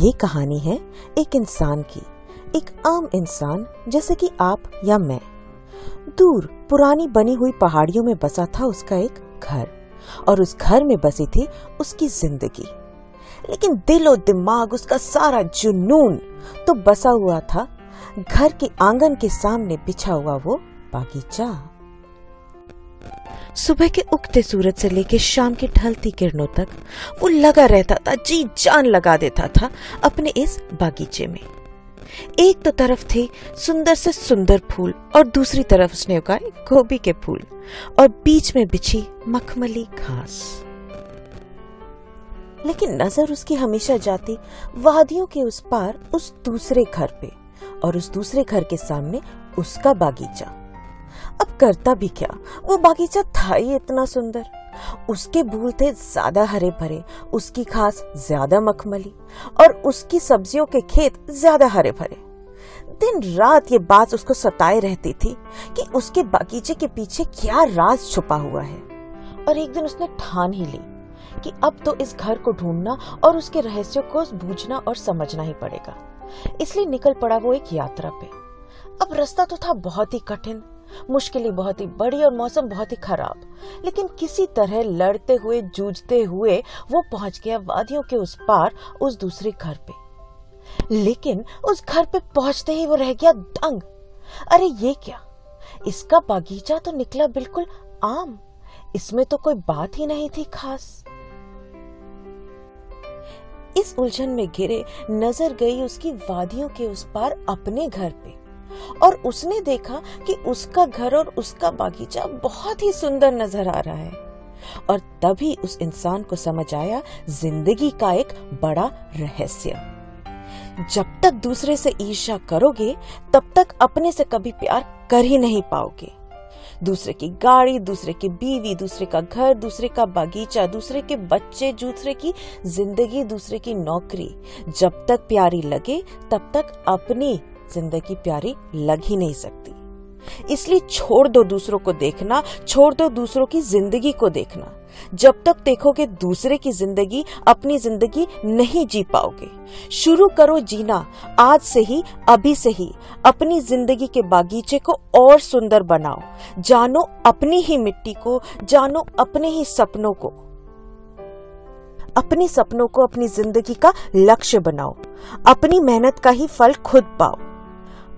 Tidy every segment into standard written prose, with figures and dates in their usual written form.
ये कहानी है एक इंसान की, एक आम इंसान जैसे कि आप या मैं। दूर पुरानी बनी हुई पहाड़ियों में बसा था उसका एक घर, और उस घर में बसी थी उसकी जिंदगी। लेकिन दिल और दिमाग, उसका सारा जुनून तो बसा हुआ था घर के आंगन के सामने बिछा हुआ वो बागीचा। सुबह के उगते सूरज से लेकर शाम की ढलती किरणों तक वो लगा रहता था, जी जान लगा देता था अपने इस बागीचे में। एक तो तरफ थे सुंदर से सुंदर फूल और दूसरी तरफ उसने उगाए गोभी के फूल और बीच में बिछी मखमली घास। लेकिन नजर उसकी हमेशा जाती वादियों के उस पार उस दूसरे घर पे, और उस दूसरे घर के सामने उसका बागीचा। अब करता भी क्या, वो बागीचा था ही इतना सुंदर। उसके फूल थे ज्यादा हरे भरे, उसकी घास ज्यादा मखमली और उसकी सब्जियों के खेत ज्यादा हरे भरे। दिन रात ये बात उसको सताए रहती थी कि उसके बागीचे के पीछे क्या राज छुपा हुआ है। और एक दिन उसने ठान ही ली कि अब तो इस घर को ढूंढना और उसके रहस्यों को बूझना और समझना ही पड़ेगा। इसलिए निकल पड़ा वो एक यात्रा पे। अब रास्ता तो था बहुत ही कठिन, मुश्किलें बहुत ही बड़ी और मौसम बहुत ही खराब, लेकिन किसी तरह लड़ते हुए जूझते हुए वो पहुंच गया वादियों के उस पार उस दूसरे घर पे। लेकिन उस घर पे पहुंचते ही वो रह गया दंग। अरे ये क्या, इसका बागीचा तो निकला बिल्कुल आम, इसमें तो कोई बात ही नहीं थी खास। इस उलझन में घिरे नजर गई उसकी वादियों के उस पार अपने घर पे, और उसने देखा कि उसका घर और उसका बागीचा बहुत ही सुंदर नजर आ रहा है। और तभी उस इंसान को समझ आया जिंदगी का एक बड़ा रहस्य। जब तक दूसरे से ईर्ष्या करोगे तब तक अपने से कभी प्यार कर ही नहीं पाओगे। दूसरे की गाड़ी, दूसरे की बीवी, दूसरे का घर, दूसरे का बागीचा, दूसरे के बच्चे, दूसरे की जिंदगी, दूसरे की नौकरी जब तक प्यारी लगे तब तक अपनी जिंदगी प्यारी लग ही नहीं सकती। इसलिए छोड़ दो दूसरों को देखना, छोड़ दो दूसरों की जिंदगी को देखना। जब तक देखोगे दूसरे की जिंदगी, अपनी जिंदगी नहीं जी पाओगे। शुरू करो जीना आज से ही, अभी से ही। अपनी जिंदगी के बागीचे को और सुंदर बनाओ। जानो अपनी ही मिट्टी को, जानो अपने ही सपनों को। अपने सपनों को अपनी जिंदगी का लक्ष्य बनाओ। अपनी मेहनत का ही फल खुद पाओ।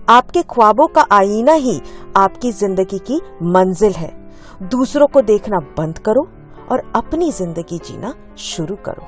आपके ख्वाबों का आईना ही आपकी जिंदगी की मंजिल है। दूसरों को देखना बंद करो और अपनी जिंदगी जीना शुरू करो।